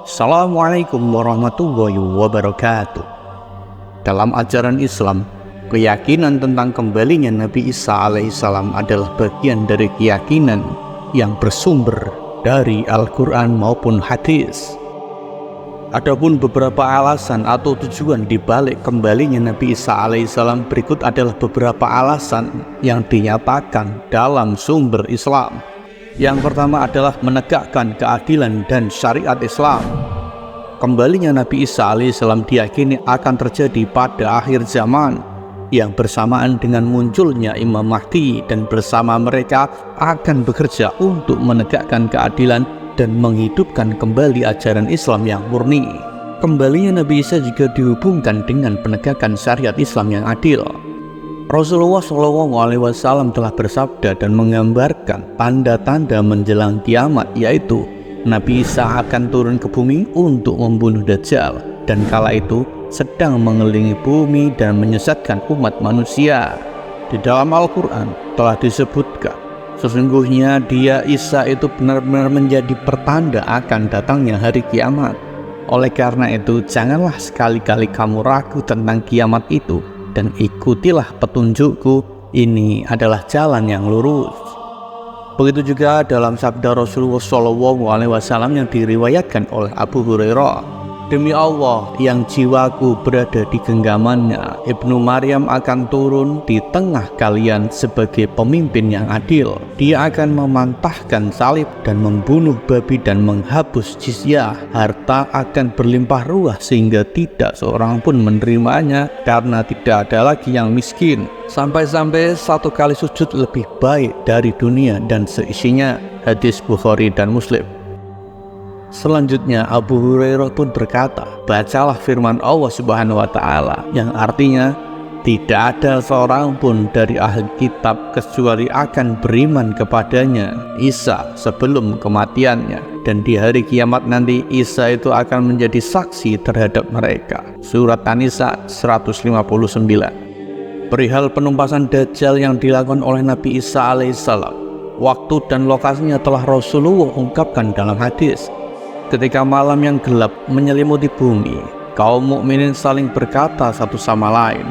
Assalamualaikum warahmatullahi wabarakatuh. Dalam ajaran Islam, keyakinan tentang kembalinya Nabi Isa alaihissalam adalah bagian dari keyakinan yang bersumber dari Al-Quran maupun hadis. Adapun beberapa alasan atau tujuan di balik kembalinya Nabi Isa alaihissalam, berikut adalah beberapa alasan yang dinyatakan dalam sumber Islam. Yang pertama adalah menegakkan keadilan dan syariat Islam. Kembalinya Nabi Isa alaihissalam diyakini akan terjadi pada akhir zaman, yang bersamaan dengan munculnya Imam Mahdi, dan bersama mereka akan bekerja untuk menegakkan keadilan dan menghidupkan kembali ajaran Islam yang murni. Kembalinya Nabi Isa juga dihubungkan dengan penegakan syariat Islam yang adil. Rasulullah SAW telah bersabda dan menggambarkan tanda-tanda menjelang kiamat, yaitu Nabi Isa akan turun ke bumi untuk membunuh Dajjal, dan kala itu sedang mengelilingi bumi dan menyesatkan umat manusia. Di dalam Al-Quran telah disebutkan, sesungguhnya dia Isa itu benar-benar menjadi pertanda akan datangnya hari kiamat. Oleh karena itu, janganlah sekali-kali kamu ragu tentang kiamat itu, dan ikutilah petunjukku, ini adalah jalan yang lurus. Begitu juga dalam sabda Rasulullah SAW yang diriwayatkan oleh Abu Hurairah, demi Allah yang jiwaku berada di genggamannya, Ibnu Maryam akan turun di tengah kalian sebagai pemimpin yang adil. Dia akan memantahkan salib dan membunuh babi dan menghapus jizyah. Harta akan berlimpah ruah sehingga tidak seorang pun menerimanya, karena tidak ada lagi yang miskin. Sampai-sampai satu kali sujud lebih baik dari dunia dan seisinya. Hadis Bukhari dan Muslim. Selanjutnya Abu Hurairah pun berkata, bacalah firman Allah Subhanahu wa Ta'ala yang artinya, tidak ada seorang pun dari ahli kitab kecuali akan beriman kepadanya, Isa, sebelum kematiannya, dan di hari kiamat nanti Isa itu akan menjadi saksi terhadap mereka. Surat An-Nisa 159. Perihal penumpasan Dajjal yang dilakukan oleh Nabi Isa alaihissalam, waktu dan lokasinya telah Rasulullah ungkapkan dalam hadis. Ketika malam yang gelap menyelimuti bumi, kaum mukminin saling berkata satu sama lain,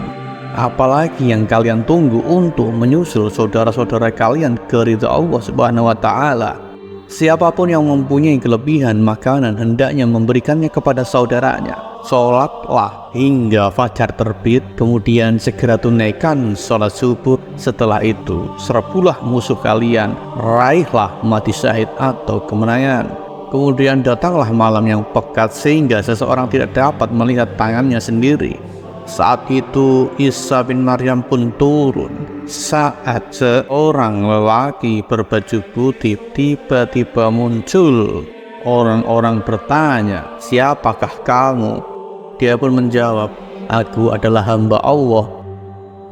apalagi yang kalian tunggu untuk menyusul saudara-saudara kalian ke ridha Allah Subhanahu wa Ta'ala? Siapapun yang mempunyai kelebihan makanan hendaknya memberikannya kepada saudaranya. Sholatlah hingga fajar terbit, kemudian segera tunaikan sholat subuh. Setelah itu serbulah musuh kalian, raihlah mati syahid atau kemenangan. Kemudian datanglah malam yang pekat sehingga seseorang tidak dapat melihat tangannya sendiri. Saat itu Isa bin Maryam pun turun. Saat seorang lelaki berbaju putih tiba-tiba muncul, orang-orang bertanya, siapakah kamu? Dia pun menjawab, aku adalah hamba Allah.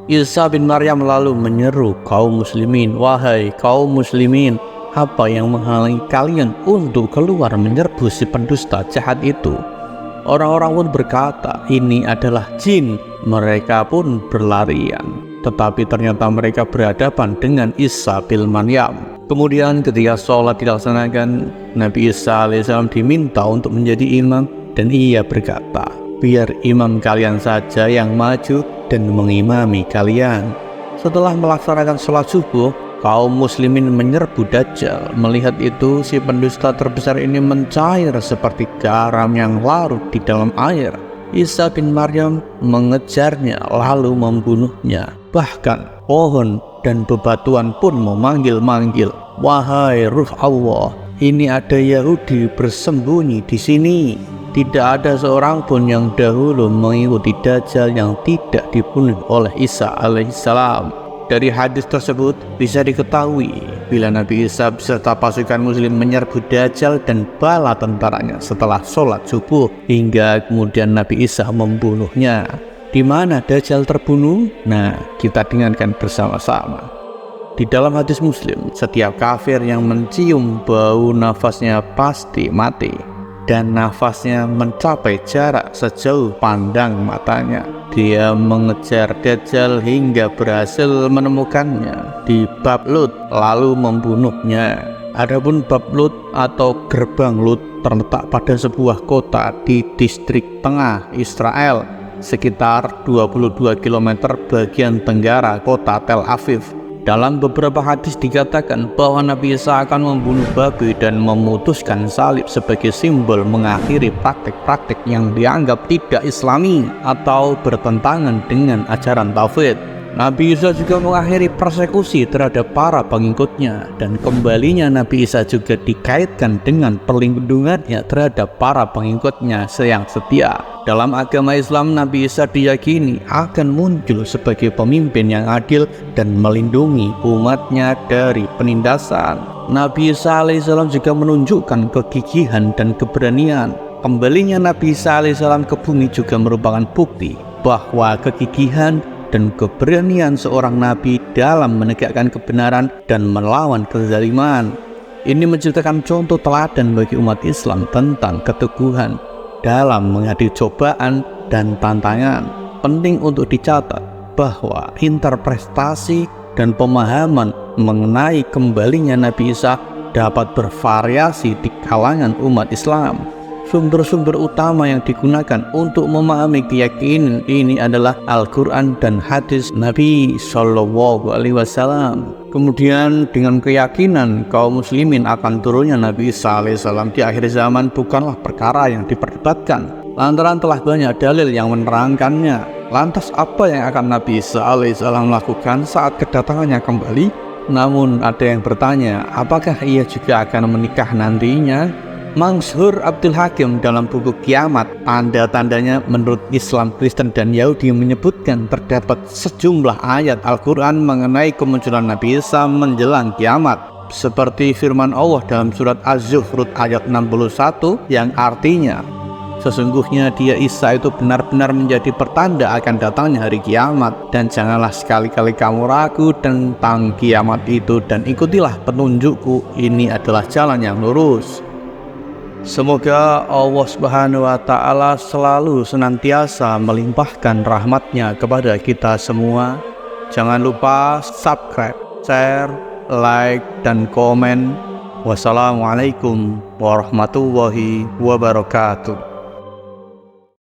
Isa bin Maryam lalu menyeru kaum muslimin, wahai kaum muslimin, apa yang menghalangi kalian untuk keluar menyerbu si pendusta jahat itu? Orang-orang pun berkata, ini adalah jin. Mereka pun berlarian, tetapi ternyata mereka berhadapan dengan Isa bin Maryam. Kemudian ketika sholat dilaksanakan, Nabi Isa alaihissalam diminta untuk menjadi imam, dan ia berkata, biar imam kalian saja yang maju dan mengimami kalian. Setelah melaksanakan sholat subuh, kaum muslimin menyerbu Dajjal. Melihat itu, si pendusta terbesar ini mencair seperti garam yang larut di dalam air. Isa bin Maryam mengejarnya lalu membunuhnya. Bahkan pohon dan bebatuan pun memanggil-manggil, wahai ruh Allah, ini ada Yahudi bersembunyi di sini. Tidak ada seorang pun yang dahulu mengikuti Dajjal yang tidak dibunuh oleh Isa alaihissalam. Dari hadis tersebut bisa diketahui bila Nabi Isa beserta pasukan muslim menyerbu Dajjal dan bala tentaranya setelah sholat subuh, hingga kemudian Nabi Isa membunuhnya. Di mana Dajjal terbunuh? Nah, kita dengarkan bersama-sama. Di dalam hadis Muslim, setiap kafir yang mencium bau nafasnya pasti mati, dan nafasnya mencapai jarak sejauh pandang matanya. Dia mengejar Dajjal hingga berhasil menemukannya di bab Lut, lalu membunuhnya. Adapun bab Lut atau gerbang Lut terletak pada sebuah kota di distrik tengah Israel, sekitar 22 km bagian tenggara kota Tel Aviv. Dalam beberapa hadis dikatakan bahwa Nabi Isa akan membunuh babi dan memutuskan salib sebagai simbol mengakhiri praktik-praktik yang dianggap tidak islami atau bertentangan dengan ajaran tauhid. Nabi Isa juga mengakhiri persekusi terhadap para pengikutnya, dan kembalinya Nabi Isa juga dikaitkan dengan perlindungannya terhadap para pengikutnya yang setia. Dalam agama Islam, Nabi Isa diyakini akan muncul sebagai pemimpin yang adil dan melindungi umatnya dari penindasan. Nabi Isa alaihissalam juga menunjukkan kegigihan dan keberanian. Kembalinya Nabi Isa alaihissalam ke bumi juga merupakan bukti bahwa kegigihan dan keberanian seorang nabi dalam menegakkan kebenaran dan melawan kezaliman. Ini menciptakan contoh teladan bagi umat Islam tentang keteguhan dalam menghadapi cobaan dan tantangan. Penting untuk dicatat bahwa interpretasi dan pemahaman mengenai kembalinya Nabi Isa dapat bervariasi di kalangan umat Islam. Sumber-sumber utama yang digunakan untuk memahami keyakinan ini adalah Al-Quran dan hadis Nabi Shallallahu Alaihi Wasallam. Kemudian dengan keyakinan kaum muslimin akan turunnya Nabi Isa alaihissalam di akhir zaman bukanlah perkara yang diperdebatkan, lantaran telah banyak dalil yang menerangkannya. Lantas apa yang akan Nabi Isa alaihissalam lakukan saat kedatangannya kembali? Namun ada yang bertanya, apakah ia juga akan menikah nantinya? Manshur Abdul Hakim dalam buku Kiamat, tanda-tandanya menurut Islam, Kristen, dan Yahudi menyebutkan terdapat sejumlah ayat Al-Quran mengenai kemunculan Nabi Isa menjelang kiamat, seperti firman Allah dalam surat Az-Zukhruf ayat 61 yang artinya, sesungguhnya dia Isa itu benar-benar menjadi pertanda akan datangnya hari kiamat, dan janganlah sekali-kali kamu ragu tentang kiamat itu, dan ikutilah petunjukku, ini adalah jalan yang lurus. Semoga Allah Subhanahu wa Ta'ala selalu senantiasa melimpahkan rahmatnya kepada kita semua. Jangan lupa subscribe, share, like, dan komen. Wassalamualaikum warahmatullahi wabarakatuh.